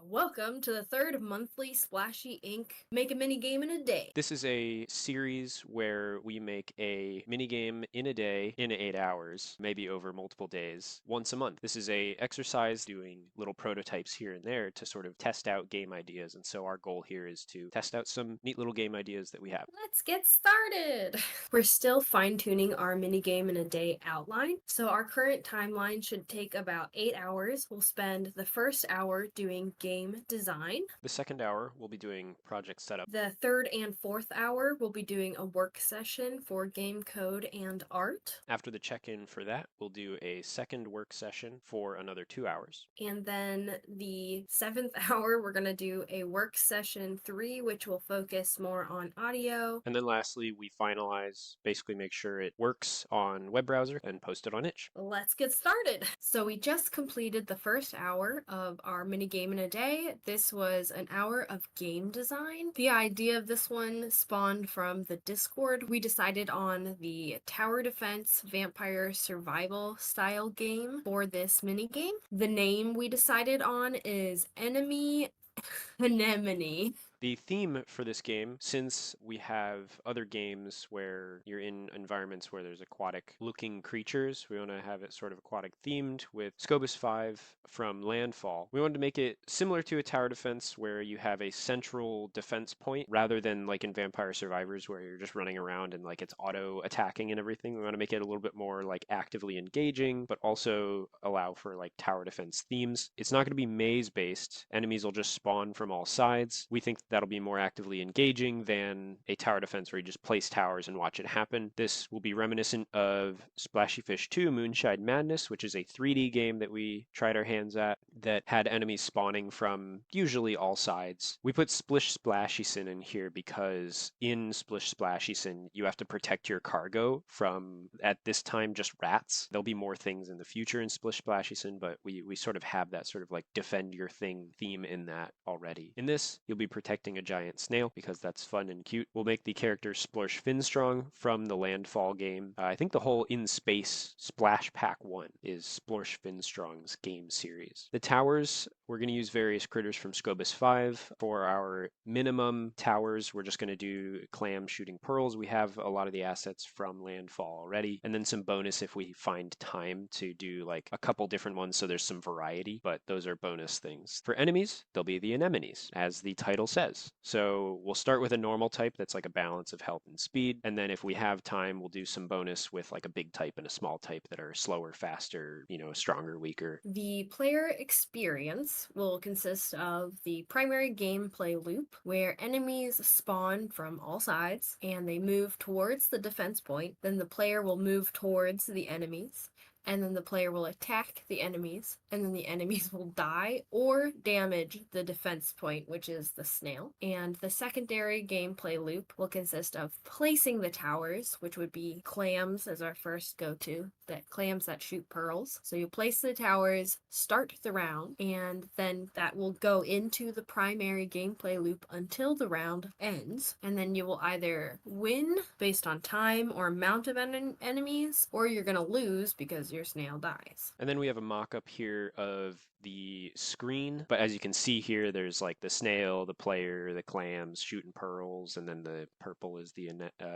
Welcome to the third monthly Splashy Inc. Make a mini game in a day. This is a series where we make a minigame in a day in 8 hours, maybe over multiple days, once a month. This is a exercise doing little prototypes here and there to sort of test out game ideas. And so our goal here is to test out some neat little game ideas that we have. Let's get started! We're still fine-tuning our mini game in a day outline, so our current timeline should take about 8 hours. We'll spend the first hour doing game design. The second hour, we'll be doing project setup. The third and fourth hour, we'll be doing a work session for game code and art. After the check-in for that, we'll do a second work session for another 2 hours. And then the seventh hour, we're going to do a work session 3, which will focus more on audio. And then lastly, we finalize, basically make sure it works on web browser and post it on itch. Let's get started. So we just completed the first hour of our mini game in a day. This was an hour of game design. The idea of this one spawned from the Discord. We decided on the tower defense vampire survival style game for this mini game. The name we decided on is Anemone. The theme for this game, since we have other games where you're in environments where there's aquatic looking creatures, we want to have it sort of aquatic themed with Scobus 5 from Landfall. We wanted to make it similar to a tower defense where you have a central defense point rather than like in Vampire Survivors where you're just running around and like it's auto attacking and everything. We want to make it a little bit more like actively engaging, but also allow for like tower defense themes. It's not going to be maze based. Enemies will just spawn from all sides. We think that'll be more actively engaging than a tower defense where you just place towers and watch it happen. This will be reminiscent of Splashy Fish 2 Moonshine Madness, which is a 3D game that we tried our hands at that had enemies spawning from usually all sides. We put Splish Splashyson in here because in Splish Splashyson you have to protect your cargo from, at this time, just rats. There'll be more things in the future in Splish Splashyson, but we sort of have that sort of like defend your thing theme in that already. In this, you'll be protecting a giant snail because that's fun and cute. We'll make the character Splorsh Finstrong from the Landfall game. I think the whole In Space Splash Pack 1 is Splorsh Finstrong's game series. The towers, we're going to use various critters from Scobus 5. For our minimum towers, we're just going to do clams shooting pearls. We have a lot of the assets from Landfall already, and then some bonus if we find time to do like a couple different ones so there's some variety, but those are bonus things. For enemies, they'll be the anemones, as the title says. So we'll start with a normal type that's like a balance of health and speed, and then if we have time, we'll do some bonus with like a big type and a small type that are slower, faster, stronger, weaker. The player experience will consist of the primary gameplay loop, where enemies spawn from all sides and they move towards the defense point. Then the player will move towards the enemies, and then the player will attack the enemies, and then the enemies will die or damage the defense point, which is the snail. And the secondary gameplay loop will consist of placing the towers, which would be clams as our first go-to, clams that shoot pearls. So you place the towers, start the round, and then that will go into the primary gameplay loop until the round ends. And then you will either win based on time or amount of enemies, or you're gonna lose because your snail dies. And then we have a mock-up here of the screen, but as you can see here, there's like the snail, the player, the clams shooting pearls, and then the purple is the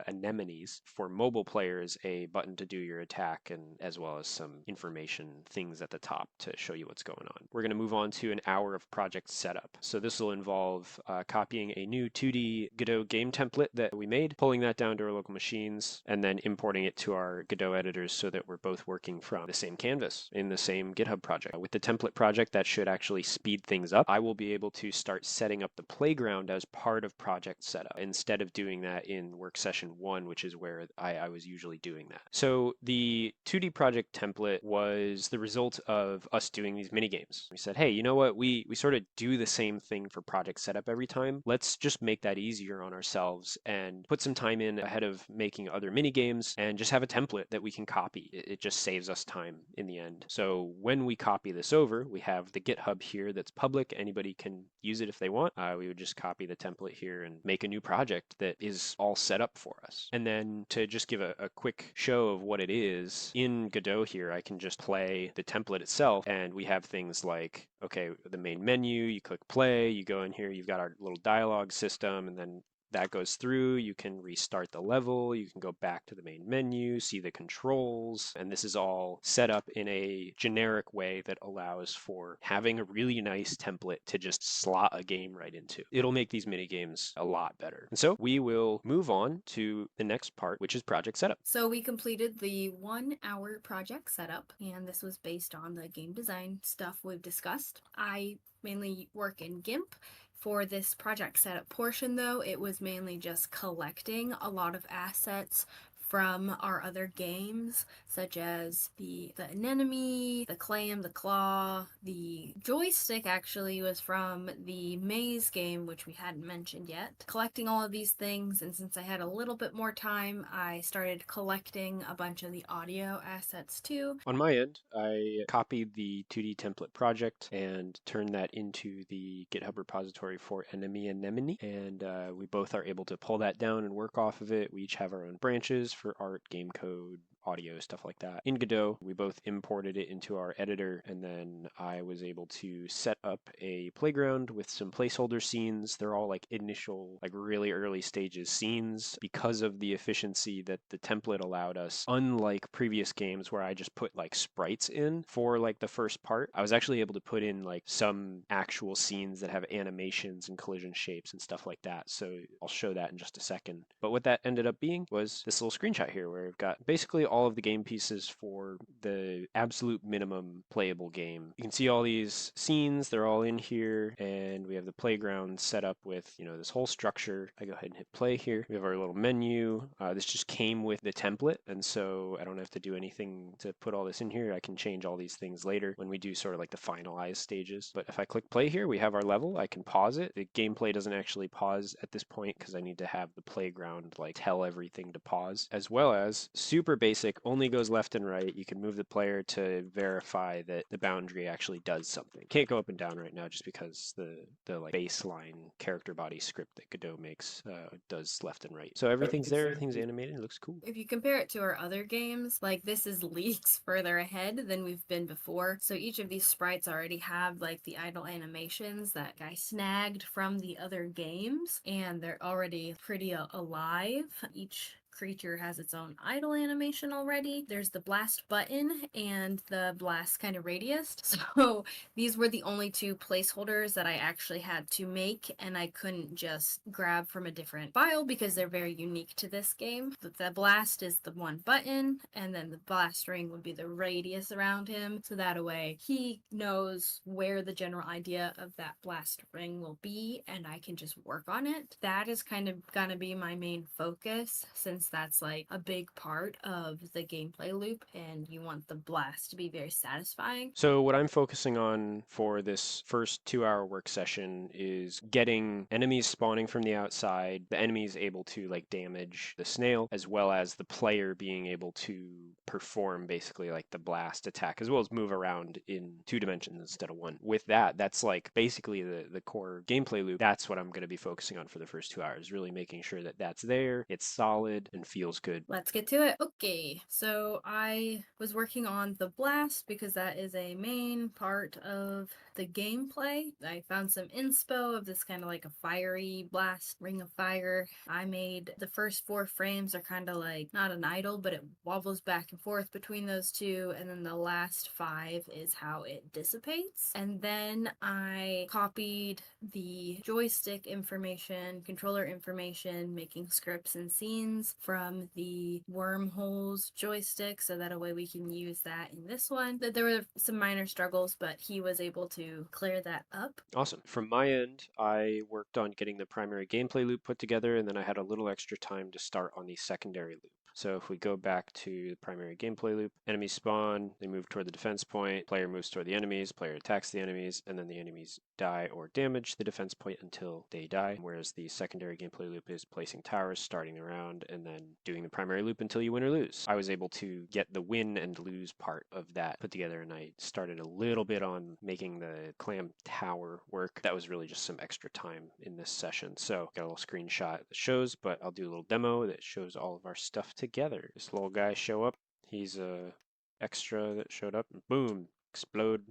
anemones. For mobile players, a button to do your attack, and as well as some information things at the top to show you what's going on. We're going to move on to an hour of project setup. So this will involve copying a new 2D Godot game template that we made, pulling that down to our local machines, and then importing it to our Godot editors so that we're both working from the same canvas in the same GitHub project. With the template project, that should actually speed things up. I will be able to start setting up the playground as part of project setup instead of doing that in work session 1, which is where I was usually doing that. So the 2D project template was the result of us doing these mini games. We said, hey, you know what? We sort of do the same thing for project setup every time. Let's just make that easier on ourselves and put some time in ahead of making other mini games and just have a template that we can copy. It just saves us time in the end. So when we copy this over, we we have the GitHub here that's public. Anybody can use it if they want. We would just copy the template here and make a new project that is all set up for us. And then to just give a quick show of what it is, in Godot here, I can just play the template itself, and we have things like, okay, the main menu, you click play, you go in here, you've got our little dialogue system, and then that goes through, you can restart the level, you can go back to the main menu, see the controls, and this is all set up in a generic way that allows for having a really nice template to just slot a game right into. It'll make these mini games a lot better. And so we will move on to the next part, which is project setup. So we completed the 1 hour project setup, and this was based on the game design stuff we've discussed. I mainly work in GIMP. For this project setup portion, though, it was mainly just collecting a lot of assets from our other games, such as the anemone, the clam, the claw. The joystick actually was from the maze game, which we hadn't mentioned yet. Collecting all of these things, and since I had a little bit more time, I started collecting a bunch of the audio assets too. On my end, I copied the 2D template project and turned that into the GitHub repository for Anemone, and we both are able to pull that down and work off of it. We each have our own branches for art, game code, audio, stuff like that. In Godot, we both imported it into our editor, and then I was able to set up a playground with some placeholder scenes. They're all like initial, like really early stages scenes because of the efficiency that the template allowed us. Unlike previous games where I just put like sprites in for like the first part, I was actually able to put in like some actual scenes that have animations and collision shapes and stuff like that. So I'll show that in just a second. But what that ended up being was this little screenshot here where we've got basically all of the game pieces for the absolute minimum playable game. You can see all these scenes, they're all in here, and we have the playground set up with, you know, this whole structure. I go ahead and hit play here. We have our little menu. This just came with the template, and so I don't have to do anything to put all this in here. I can change all these things later when we do sort of like the finalized stages. But if I click play here, we have our level. I can pause it. The gameplay doesn't actually pause at this point because I need to have the playground like tell everything to pause, as well as super basic, only goes left and right. You can move the player to verify that the boundary actually does something. Can't go up and down right now just because the like baseline character body script that Godot makes does left and right. So everything's there, everything's animated, it looks cool. If you compare it to our other games, like this is leagues further ahead than we've been before. So each of these sprites already have like the idle animations that I snagged from the other games, and they're already pretty alive. Each creature has its own idle animation already. There's the blast button and the blast kind of radius. So these were the only two placeholders that I actually had to make, and I couldn't just grab from a different file because they're very unique to this game. The blast is the one button, and then the blast ring would be the radius around him, so that way he knows where the general idea of that blast ring will be, and I can just work on it. That is kind of gonna be my main focus, since that's like a big part of the gameplay loop, and you want the blast to be very satisfying. So what I'm focusing on for this first 2-hour work session is getting enemies spawning from the outside, the enemies able to like damage the snail, as well as the player being able to perform basically like the blast attack, as well as move around in 2 dimensions instead of 1. With that, that's like basically the core gameplay loop. That's what I'm going to be focusing on for the first 2 hours, really making sure that that's there, it's solid, and feels good. Let's get to it. Okay, so I was working on the blast because that is a main part of the gameplay. I found some inspo of this kind of like a fiery blast, ring of fire. I made the first 4 frames are kind of like not an idle, but it wobbles back and forth between those two, and then the last 5 is how it dissipates. And then I copied the joystick information, controller information, making scripts and scenes from the wormholes joystick, so that a way we can use that in this one. There were some minor struggles, but he was able to clear that up. Awesome. From my end, I worked on getting the primary gameplay loop put together, and then I had a little extra time to start on the secondary loop. So if we go back to the primary gameplay loop, enemies spawn, they move toward the defense point, player moves toward the enemies, player attacks the enemies, and then the enemies die or damage the defense point until they die. Whereas the secondary gameplay loop is placing towers, starting the round, and then doing the primary loop until you win or lose. I was able to get the win and lose part of that put together, and I started a little bit on making the clam tower work. That was really just some extra time in this session. So got a little screenshot that shows, but I'll do a little demo that shows all of our stuff together. This little guy show up. He's a extra that showed up. Boom, explode,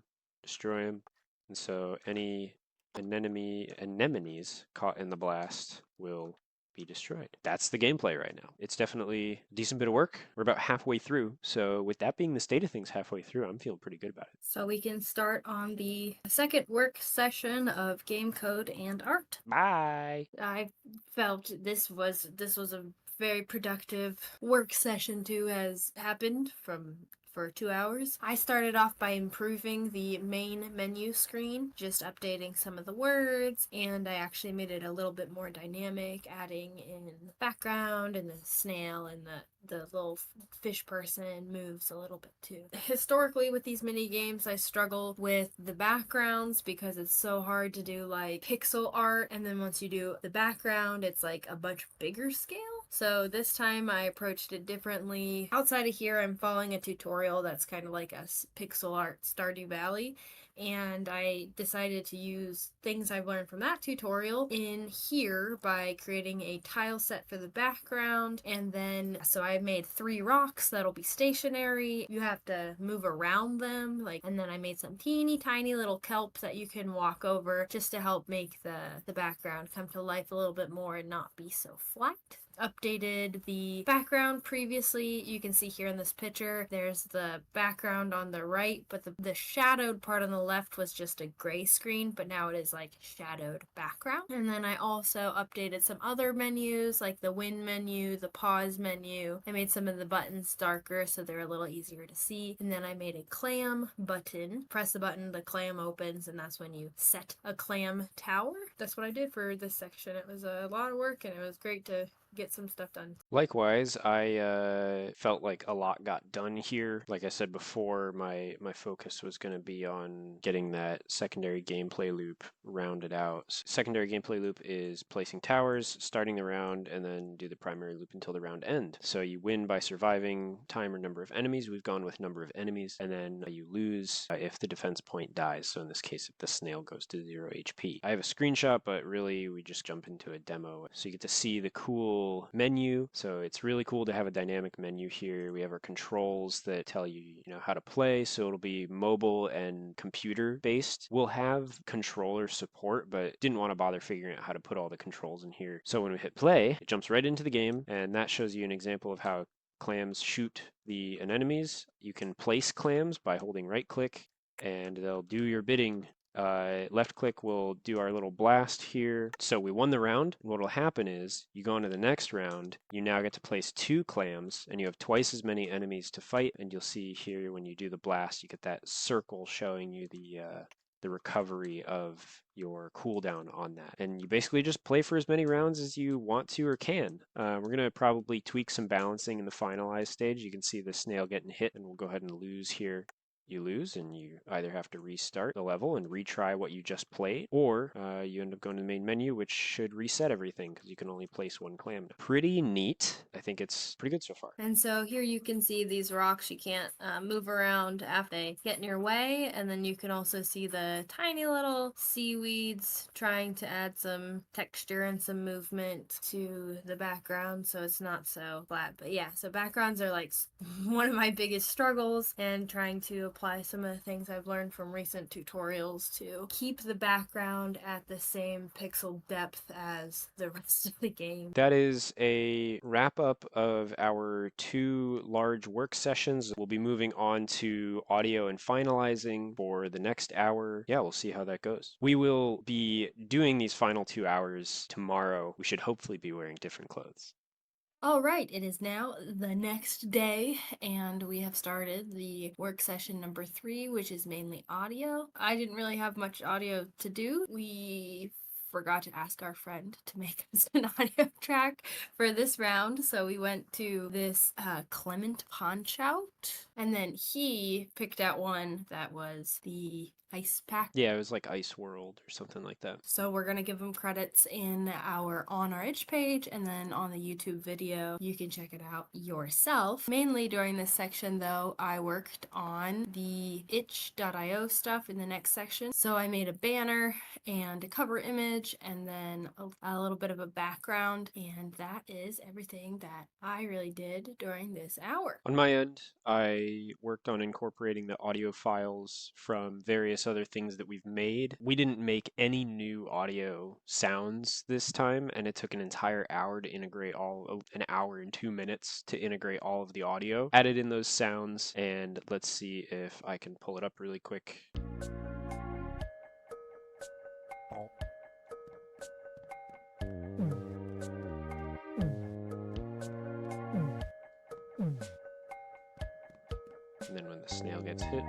destroy him. And so any anemones caught in the blast will be destroyed. That's the gameplay right now. It's definitely a decent bit of work. We're about halfway through. So with that being the state of things halfway through, I'm feeling pretty good about it. So we can start on the second work session of game code and art. Bye. I felt this was a very productive work session too, has happened for 2 hours. I started off by improving the main menu screen, just updating some of the words, and I actually made it a little bit more dynamic, adding in the background and the snail and the little fish person moves a little bit too. Historically, with these mini games, I struggle with the backgrounds because it's so hard to do like pixel art, and then once you do the background, it's like a much bigger scale. So this time I approached it differently. Outside of here, I'm following a tutorial that's kind of like a pixel art Stardew Valley, and I decided to use things I've learned from that tutorial in here by creating a tile set for the background. And then so I made 3 rocks that'll be stationary. You have to move around them, like, and then I made some teeny tiny little kelps that you can walk over just to help make the background come to life a little bit more and not be so flat. Updated the background previously. You can see here in this picture, there's the background on the right, but the shadowed part on the left was just a gray screen, but now it is like shadowed background. And then I also updated some other menus, like the win menu, the pause menu. I made some of the buttons darker so they're a little easier to see. And then I made a clam button. Press the button, the clam opens, and that's when you set a clam tower. That's what I did for this section. It was a lot of work, and it was great to get some stuff done. Likewise, I felt like a lot got done here. Like I said before, my focus was going to be on getting that secondary gameplay loop rounded out. Secondary gameplay loop is placing towers, starting the round, and then do the primary loop until the round end. So you win by surviving time or number of enemies. We've gone with number of enemies, and then you lose if the defense point dies. So in this case, if the snail goes to 0 HP. I have a screenshot, but really we just jump into a demo. So you get to see the cool menu. So it's really cool to have a dynamic menu here. We have our controls that tell you, how to play. So it'll be mobile and computer based. We'll have controller support, but didn't want to bother figuring out how to put all the controls in here. So when we hit play, it jumps right into the game, and that shows you an example of how clams shoot the anemones. You can place clams by holding right click, and they'll do your bidding. Left click will do our little blast here. So we won the round. What will happen is you go into the next round, you now get to place 2 clams, and you have twice as many enemies to fight. And you'll see here when you do the blast, you get that circle showing you the recovery of your cooldown on that. And you basically just play for as many rounds as you want to or can. We're going to probably tweak some balancing in the finalized stage. You can see the snail getting hit, and we'll go ahead and lose here. You lose, and you either have to restart the level and retry what you just played, or you end up going to the main menu, which should reset everything because you can only place 1 clam now. Pretty neat. I think it's pretty good so far. And so here you can see these rocks you can't move around after they get in your way, and then you can also see the tiny little seaweeds trying to add some texture and some movement to the background so it's not so flat. But yeah, so backgrounds are like one of my biggest struggles, and trying to apply some of the things I've learned from recent tutorials to keep the background at the same pixel depth as the rest of the game. That is a wrap up of our 2 large work sessions. We'll be moving on to audio and finalizing for the next hour. Yeah, we'll see how that goes. We will be doing these final 2 hours tomorrow. We should hopefully be wearing different clothes. All right, it is now the next day, and we have started the work session number 3, which is mainly audio. I didn't really have much audio to do. We forgot to ask our friend to make us an audio track for this round. So we went to this Clement Punch Out, and then he picked out one that was the Ice Pack. Yeah, it was like Ice World or something like that. So we're gonna give him credits in on our itch page, and then on the YouTube video you can check it out yourself. Mainly during this section though, I worked on the itch.io stuff in the next section. So I made a banner and a cover image and then a little bit of a background, and that is everything that I really did during this hour. On my end, I worked on incorporating the audio files from various other things that we've made. We didn't make any new audio sounds this time, and it took an entire hour to integrate an hour and 2 minutes to integrate all of the audio. Added in those sounds, and let's see if I can pull it up really quick. And then when the snail gets hit.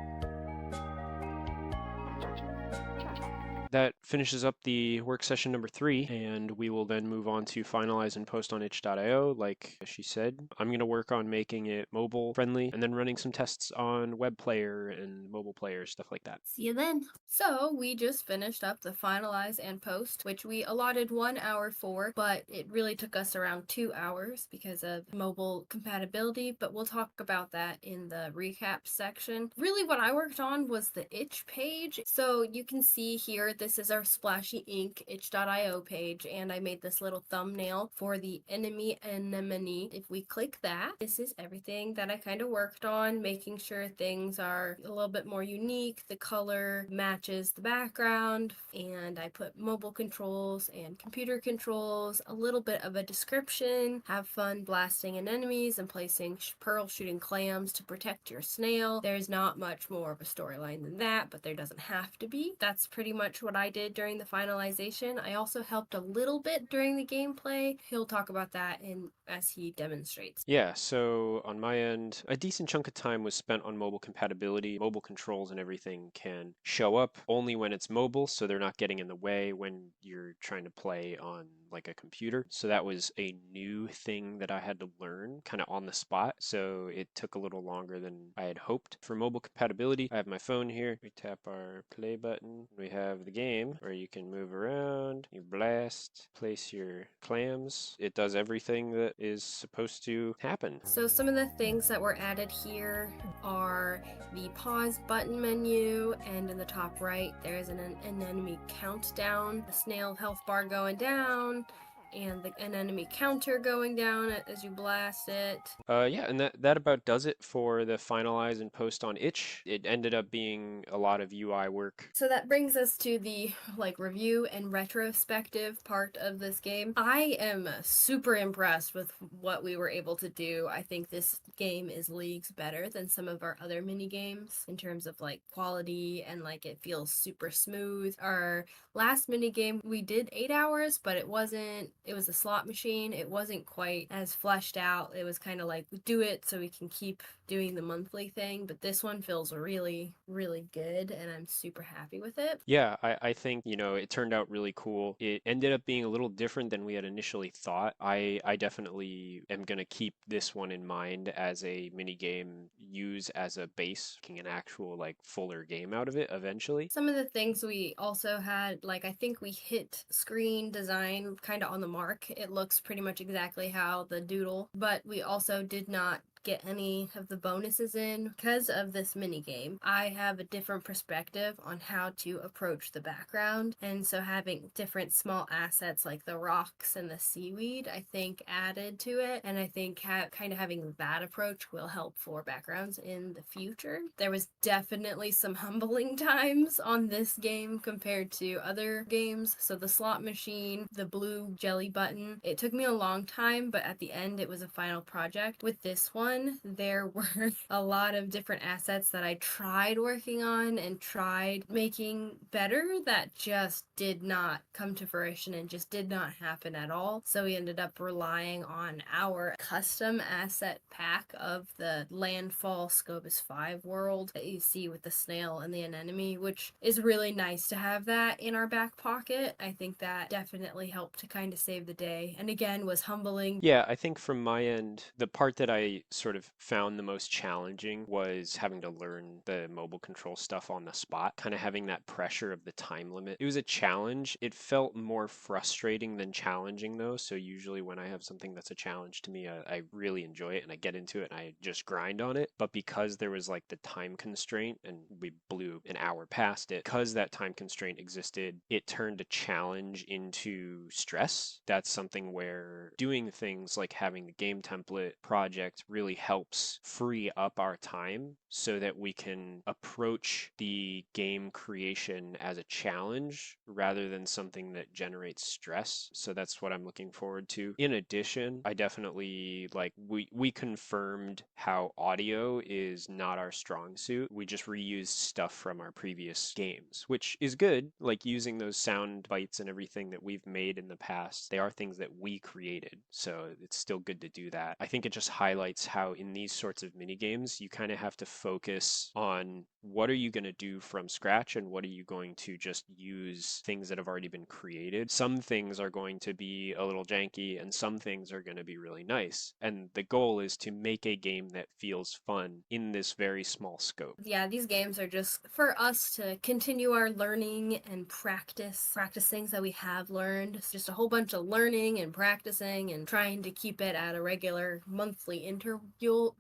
That finishes up the work session number 3, and we will then move on to finalize and post on itch.io. Like she said, I'm going to work on making it mobile friendly and then running some tests on web player and mobile player, stuff like that. See you then. So we just finished up the finalize and post, which we allotted 1 hour for, but it really took us around 2 hours because of mobile compatibility, but we'll talk about that in the recap section. Really what I worked on was the itch page. So you can see here, this is our Splashy Ink itch.io page, and I made this little thumbnail for the enemy Anemone. If we click that, this is everything that I kind of worked on, making sure things are a little bit more unique, the color matches the background, and I put mobile controls and computer controls, a little bit of a description, have fun blasting in enemies and placing pearl shooting clams to protect your snail. There's not much more of a storyline than that, but there doesn't have to be. That's pretty much what I did during the finalization. I also helped a little bit during the gameplay. He'll talk about that as he demonstrates. Yeah, so on my end, a decent chunk of time was spent on mobile compatibility. Mobile controls and everything can show up only when it's mobile, so they're not getting in the way when you're trying to play on like a computer. So that was a new thing that I had to learn kind of on the spot. So it took a little longer than I had hoped. For mobile compatibility, I have my phone here. We tap our play button. We have the game where you can move around, you blast, place your clams. It does everything that is supposed to happen. So some of the things that were added here are the pause button menu, and in the top right there is an enemy countdown, the snail health bar going down, and an enemy counter going down as you blast it. Yeah, and that about does it for the finalize and post on itch. It ended up being a lot of UI work. So that brings us to the review and retrospective part of this game. I am super impressed with what we were able to do. I think this game is leagues better than some of our other mini games in terms of quality, and it feels super smooth. Our last mini game we did 8 hours, but it was a slot machine. It wasn't quite as fleshed out. It was kind of like, we do it so we can keep doing the monthly thing, but this one feels really, really good, and I'm super happy with it. Yeah, I think, it turned out really cool. It ended up being a little different than we had initially thought. I definitely am going to keep this one in mind as a mini game, use as a base, making an actual fuller game out of it eventually. Some of the things we also had, I think we hit screen design kind of on the mark. It looks pretty much exactly how the doodle, but we also did not get any of the bonuses in because of this mini game. I have a different perspective on how to approach the background, and so having different small assets like the rocks and the seaweed, I think added to it, and I think kind of having that approach will help for backgrounds in the future. There was definitely some humbling times on this game compared to other games. So the slot machine, the blue jelly button, it took me a long time, but at the end it was a final project. With this one, fun. There were a lot of different assets that I tried working on and tried making better that just did not come to fruition and just did not happen at all. So we ended up relying on our custom asset pack of the Landfall Scopus 5 world that you see with the snail and the anemone, which is really nice to have that in our back pocket. I think that definitely helped to kind of save the day, and again was humbling. Yeah, I think from my end, the part that I sort of found the most challenging was having to learn the mobile control stuff on the spot, kind of having that pressure of the time limit. It was a challenge. It felt more frustrating than challenging, though. So usually when I have something that's a challenge to me, I really enjoy it and I get into it and I just grind on it. But because there was like the time constraint and we blew an hour past it, because that time constraint existed, it turned a challenge into stress. That's something where doing things like having the game template project really helps free up our time so that we can approach the game creation as a challenge rather than something that generates stress. So that's what I'm looking forward to. In addition, I definitely like we confirmed how audio is not our strong suit. We just reused stuff from our previous games, which is good. Like using those sound bites and everything that we've made in the past, they are things that we created. So it's still good to do that. I think it just highlights how in these sorts of mini games, you kind of have to focus on what are you going to do from scratch and what are you going to just use things that have already been created. Some things are going to be a little janky and some things are going to be really nice. And the goal is to make a game that feels fun in this very small scope. Yeah, these games are just for us to continue our learning and practice things that we have learned. It's just a whole bunch of learning and practicing and trying to keep it at a regular monthly interval.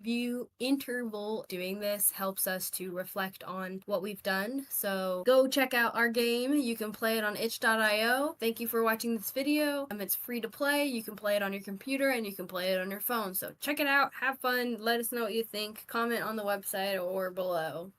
Doing this helps us to reflect on what we've done. So go check out our game. You can play it on itch.io. Thank you for watching this video. It's free to play. You can play it on your computer and you can play it on your phone. So check it out, have fun, let us know what you think, comment on the website or below.